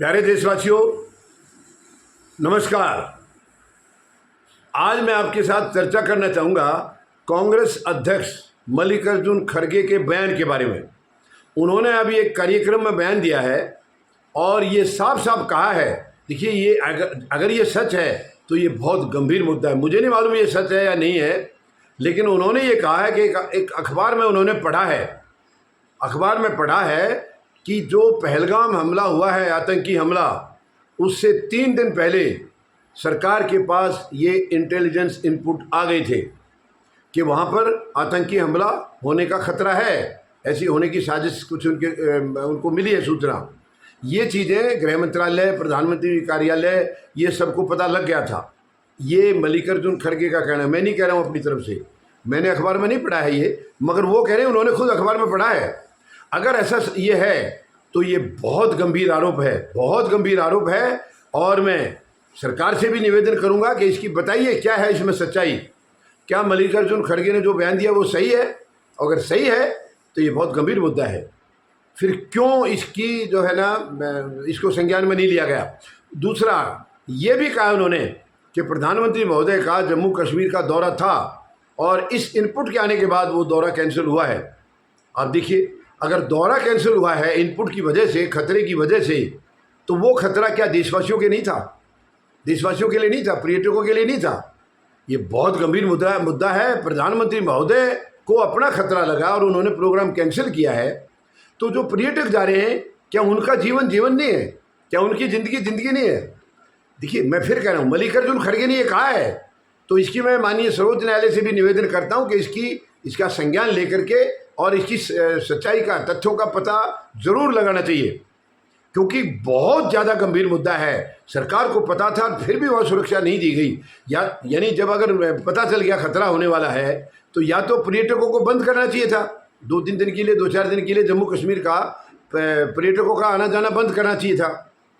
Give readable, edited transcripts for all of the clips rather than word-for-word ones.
प्यारे देशवासियों, नमस्कार। आज मैं आपके साथ चर्चा करना चाहूँगा कांग्रेस अध्यक्ष मल्लिकार्जुन खड़गे के बयान के बारे में। उन्होंने अभी एक कार्यक्रम में बयान दिया है और ये साफ साफ कहा है, देखिए ये अगर ये सच है तो ये बहुत गंभीर मुद्दा है। मुझे नहीं मालूम ये सच है या नहीं है, लेकिन उन्होंने ये कहा है कि एक अखबार में उन्होंने पढ़ा है, अखबार में पढ़ा है कि जो पहलगाम हमला हुआ है, आतंकी हमला, उससे 3 दिन पहले सरकार के पास ये इंटेलिजेंस इनपुट आ गए थे कि वहाँ पर आतंकी हमला होने का खतरा है, ऐसी होने की साजिश कुछ उनको मिली है सूचना। ये चीज़ें गृह मंत्रालय, प्रधानमंत्री कार्यालय, ये सबको पता लग गया था। ये मल्लिकार्जुन खड़गे का कहना है, मैं नहीं कह रहा हूँ अपनी तरफ से, मैंने अखबार में नहीं पढ़ा है ये, मगर वो कह रहे हैं उन्होंने खुद अखबार में पढ़ा है। अगर ऐसा ये है तो ये बहुत गंभीर आरोप है, बहुत गंभीर आरोप है। और मैं सरकार से भी निवेदन करूंगा कि इसकी बताइए क्या है इसमें सच्चाई, क्या मल्लिकार्जुन खड़गे ने जो बयान दिया वो सही है? अगर सही है तो ये बहुत गंभीर मुद्दा है। फिर क्यों इसकी जो है ना इसको संज्ञान में नहीं लिया गया? दूसरा, ये भी कहा उन्होंने कि प्रधानमंत्री महोदय का जम्मू कश्मीर का दौरा था और इस इनपुट के आने के बाद वो दौरा कैंसिल हुआ है। अब देखिए, अगर दौरा कैंसिल हुआ है इनपुट की वजह से, खतरे की वजह से, तो वो खतरा क्या देशवासियों के नहीं था? देशवासियों के लिए नहीं था, पर्यटकों के लिए नहीं था। ये बहुत गंभीर मुद्दा है। प्रधानमंत्री महोदय को अपना खतरा लगा और उन्होंने प्रोग्राम कैंसिल किया है, तो जो पर्यटक जा रहे हैं क्या उनका जीवन जीवन नहीं है? क्या उनकी जिंदगी नहीं है? देखिए, मैं फिर कह रहा हूँ, मल्लिकार्जुन खड़गे ने ये कहा है, तो इसकी मैं माननीय सर्वोच्च न्यायालय से भी निवेदन करता हूँ कि इसका संज्ञान लेकर के और इसकी सच्चाई का, तथ्यों का पता जरूर लगाना चाहिए, क्योंकि बहुत ज़्यादा गंभीर मुद्दा है। सरकार को पता था फिर भी वह सुरक्षा नहीं दी गई। यानी जब अगर पता चल गया खतरा होने वाला है तो या तो पर्यटकों को बंद करना चाहिए था, 2-3 दिन के लिए, 2-4 दिन के लिए जम्मू कश्मीर का पर्यटकों का आना जाना बंद करना चाहिए था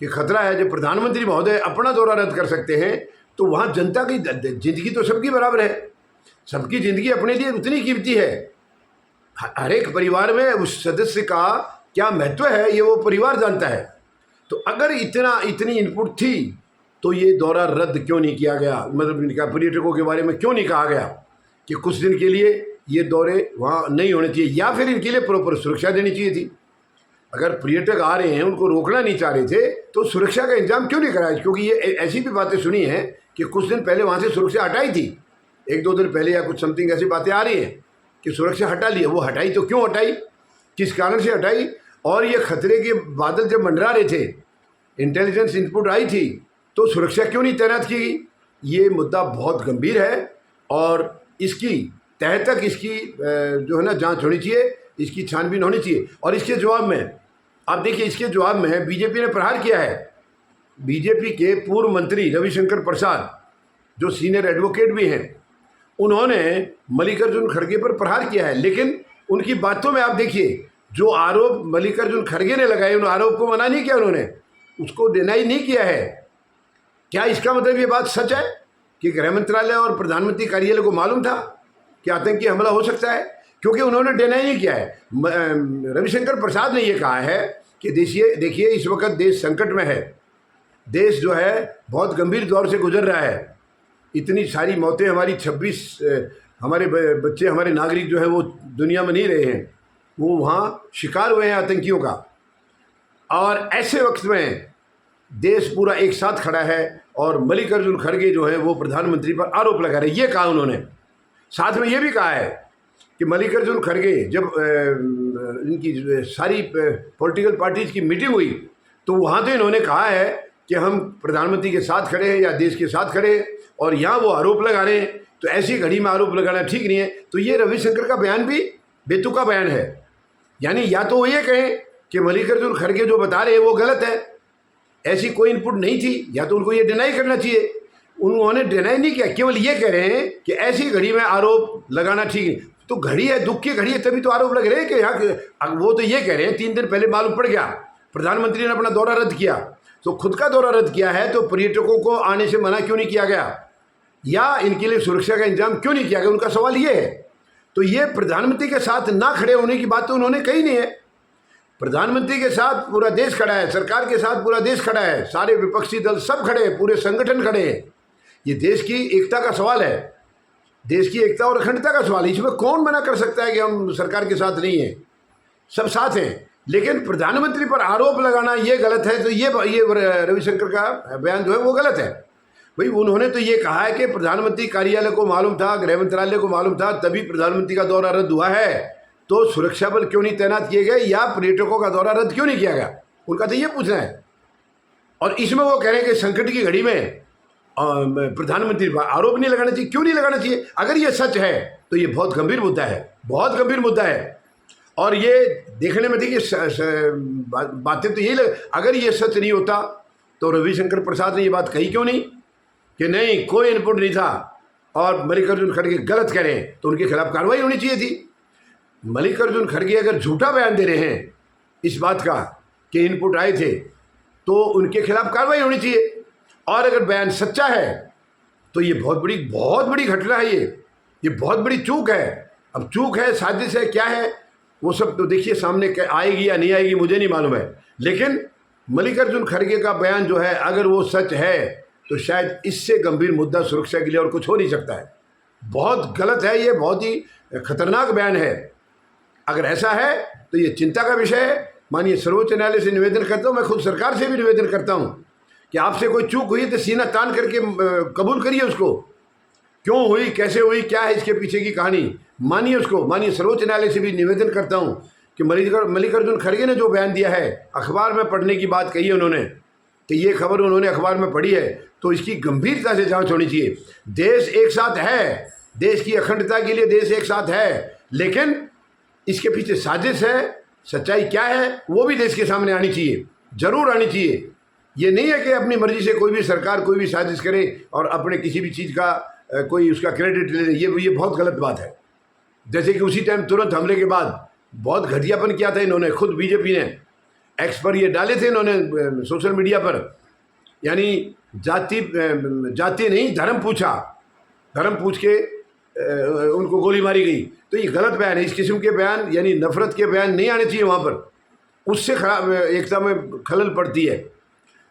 कि खतरा है। जब प्रधानमंत्री महोदय अपना दौरा रद्द कर सकते हैं तो वहाँ जनता की जिंदगी तो सबकी बराबर है, सबकी ज़िंदगी अपने लिए उतनी कीमती है। हर एक परिवार में उस सदस्य का क्या महत्व है ये वो परिवार जानता है। तो अगर इतनी इनपुट थी तो ये दौरा रद्द क्यों नहीं किया गया? मतलब पर्यटकों के बारे में क्यों नहीं कहा गया कि कुछ दिन के लिए ये दौरे वहाँ नहीं होने चाहिए, या फिर इनके लिए प्रॉपर सुरक्षा देनी चाहिए थी? अगर पर्यटक आ रहे हैं, उनको रोकना नहीं चाह रहे थे, तो सुरक्षा का इंतजाम क्यों नहीं कराया? क्योंकि ये ऐसी भी बातें सुनी हैं कि कुछ दिन पहले वहाँ से सुरक्षा हटाई थी, 1-2 दिन पहले या कुछ समथिंग ऐसी बातें आ रही हैं कि सुरक्षा हटा ली है। वो हटाई तो क्यों हटाई, किस कारण से हटाई? और ये खतरे के बादल जब मंडरा रहे थे, इंटेलिजेंस इनपुट आई थी, तो सुरक्षा क्यों नहीं तैनात की गई? ये मुद्दा बहुत गंभीर है और इसकी तह तक इसकी जो है ना जांच होनी चाहिए, इसकी छानबीन होनी चाहिए। और इसके जवाब में आप देखिए, इसके जवाब में बीजेपी ने प्रहार किया है। बीजेपी के पूर्व मंत्री रविशंकर प्रसाद, जो सीनियर एडवोकेट भी हैं, उन्होंने मल्लिकार्जुन खड़गे पर प्रहार किया है। लेकिन उनकी बातों में आप देखिए, जो आरोप मल्लिकार्जुन खड़गे ने लगाए, उन आरोप को मना नहीं किया, उन्होंने उसको डिनाई नहीं किया है। क्या इसका मतलब ये बात सच है कि गृह मंत्रालय और प्रधानमंत्री कार्यालय को मालूम था कि आतंकी हमला हो सकता है? क्योंकि उन्होंने डिनाई नहीं किया है। रविशंकर प्रसाद ने ये कहा है कि देखिए इस वक्त देश संकट में है, देश जो है बहुत गंभीर दौर से गुजर रहा है। इतनी सारी मौतें, हमारी 26 हमारे बच्चे, हमारे नागरिक जो है वो दुनिया में नहीं रहे हैं, वो वहाँ शिकार हुए हैं आतंकियों का। और ऐसे वक्त में देश पूरा एक साथ खड़ा है और मल्लिकार्जुन खड़गे जो है वो प्रधानमंत्री पर आरोप लगा रहे, ये कहा उन्होंने। साथ में ये भी कहा है कि मल्लिकार्जुन खड़गे, जब इनकी सारी पॉलिटिकल पार्टीज की मीटिंग हुई तो वहाँ तो इन्होंने कहा है कि हम प्रधानमंत्री के साथ खड़े हैं या देश के साथ खड़े हैं, और यहाँ वो आरोप लगा रहे हैं। तो ऐसी घड़ी में आरोप लगाना ठीक नहीं है। तो ये रविशंकर का बयान भी बेतुका बयान है। यानी या तो वो ये कहें कि मल्लिकार्जुन खड़गे जो बता रहे हैं वो गलत है, ऐसी कोई इनपुट नहीं थी, या तो उनको ये डिनाई करना चाहिए। उन्होंने डिनाई नहीं किया, केवल ये कह रहे हैं कि ऐसी घड़ी में आरोप लगाना ठीक नहीं। तो घड़ी है, दुख की घड़ी है, तभी तो आरोप लग रहे हैं कि यहाँ। वो तो ये कह रहे हैं 3 दिन पहले मालूम पड़ गया, प्रधानमंत्री ने अपना दौरा रद्द किया, तो खुद का दौरा रद्द किया है, तो पर्यटकों को आने से मना क्यों नहीं किया गया, या इनके लिए सुरक्षा का इंतजाम क्यों नहीं किया गया? उनका सवाल ये है। तो ये प्रधानमंत्री के साथ ना खड़े होने की बात तो उन्होंने कही नहीं है। प्रधानमंत्री के साथ पूरा देश खड़ा है, सरकार के साथ पूरा देश खड़ा है, सारे विपक्षी दल सब खड़े हैं, पूरे संगठन खड़े हैं। ये देश की एकता का सवाल है, देश की एकता और अखंडता का सवाल है। इसमें कौन मना कर सकता है कि हम सरकार के साथ नहीं हैं? सब साथ हैं। लेकिन प्रधानमंत्री पर आरोप लगाना ये गलत है। तो ये रविशंकर का बयान जो है वो गलत है। भाई उन्होंने तो ये कहा है कि प्रधानमंत्री कार्यालय को मालूम था, गृह मंत्रालय को मालूम था, तभी प्रधानमंत्री का दौरा रद्द हुआ है। तो सुरक्षा बल क्यों नहीं तैनात किए गए या पर्यटकों का दौरा रद्द क्यों नहीं किया गया? उनका तो ये पूछना है। और इसमें वो कह रहे हैं कि संकट की घड़ी में प्रधानमंत्री पर आरोप नहीं लगाना चाहिए। क्यों नहीं लगाना चाहिए? अगर ये सच है तो ये बहुत गंभीर मुद्दा है, बहुत गंभीर मुद्दा है। और ये देखने में देखिए बातें तो यही अगर ये सच नहीं होता तो रविशंकर प्रसाद ने ये बात कही क्यों नहीं कि नहीं कोई इनपुट नहीं था और मल्लिकार्जुन खड़गे गलत कह रहे हैं, तो उनके खिलाफ कार्रवाई होनी चाहिए थी। मल्लिकार्जुन खड़गे अगर झूठा बयान दे रहे हैं इस बात का कि इनपुट आए थे, तो उनके खिलाफ कार्रवाई होनी चाहिए। और अगर बयान सच्चा है तो ये बहुत बड़ी घटना है। ये बहुत बड़ी चूक है। अब चूक है, साजिश है, क्या है वो सब तो देखिए सामने आएगी या नहीं आएगी मुझे नहीं मालूम है। लेकिन मल्लिकार्जुन खड़गे का बयान जो है अगर वो सच है तो शायद इससे गंभीर मुद्दा सुरक्षा के लिए और कुछ हो नहीं सकता है। बहुत गलत है, ये बहुत ही खतरनाक बयान है। अगर ऐसा है तो ये चिंता का विषय है। माननीय सर्वोच्च न्यायालय से निवेदन करता हूँ, मैं खुद सरकार से भी निवेदन करता हूँ कि आपसे कोई चूक हुई तो सीना तान करके कबूल करिए उसको। क्यों हुई, कैसे हुई, क्या है इसके पीछे की कहानी, मानिए उसको। माननीय सर्वोच्च न्यायालय से भी निवेदन करता हूँ कि मल्लिकार्जुन खड़गे ने जो बयान दिया है, अखबार में पढ़ने की बात कही है उन्होंने, कि ये खबर उन्होंने अखबार में पढ़ी है, तो इसकी गंभीरता से जांच होनी चाहिए। देश एक साथ है, देश की अखंडता के लिए देश एक साथ है, लेकिन इसके पीछे साजिश है, सच्चाई क्या है वो भी देश के सामने आनी चाहिए, जरूर आनी चाहिए। ये नहीं है कि अपनी मर्जी से कोई भी सरकार कोई भी साजिश करे और अपने किसी भी चीज़ का कोई उसका क्रेडिट ले ले। ये बहुत गलत बात है। जैसे कि उसी टाइम तुरंत हमले के बाद बहुत घटियापन किया था इन्होंने, खुद बीजेपी ने एक्स पर ये डाले थे इन्होंने सोशल मीडिया पर, यानी जाति नहीं धर्म पूछा, धर्म पूछ के उनको गोली मारी गई। तो ये गलत बयान है। इस किस्म के बयान यानी नफरत के बयान नहीं आने चाहिए वहाँ पर, उससे खराब एकता में खलल पड़ती है।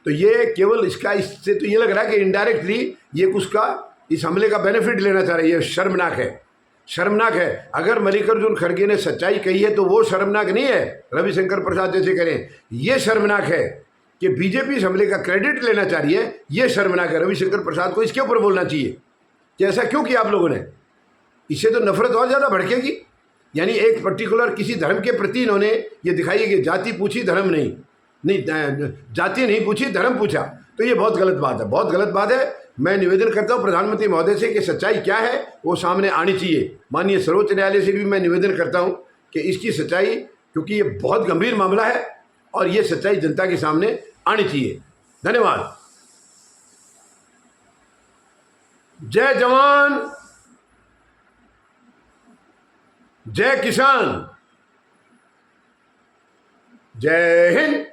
तो ये केवल इससे तो ये लग रहा है कि इनडायरेक्टली ये उसका इस हमले का बेनिफिट लेना चाह रही है। शर्मनाक है, शर्मनाक है। अगर मल्लिकार्जुन खड़गे ने सच्चाई कही है तो वो शर्मनाक नहीं है, रविशंकर प्रसाद जैसे करें। ये शर्मनाक है कि बीजेपी इस हमले का क्रेडिट लेना चाह रही है, ये शर्मनाक है। रविशंकर प्रसाद को इसके ऊपर बोलना चाहिए कि ऐसा क्यों किया आप लोगों ने। इससे तो नफरत और ज़्यादा भड़केगी। यानी एक पर्टिकुलर किसी धर्म के प्रति इन्होंने ये दिखाई है कि जाति पूछी धर्म नहीं, जाति नहीं पूछी धर्म पूछा। तो ये बहुत गलत बात है, बहुत गलत बात है। मैं निवेदन करता हूँ प्रधानमंत्री महोदय से कि सच्चाई क्या है वो सामने आनी चाहिए। माननीय सर्वोच्च न्यायालय से भी मैं निवेदन करता हूँ कि इसकी सच्चाई, क्योंकि ये बहुत गंभीर मामला है और ये सच्चाई जनता के सामने आनी चाहिए। धन्यवाद। जय जवान, जय किसान, जय हिंद।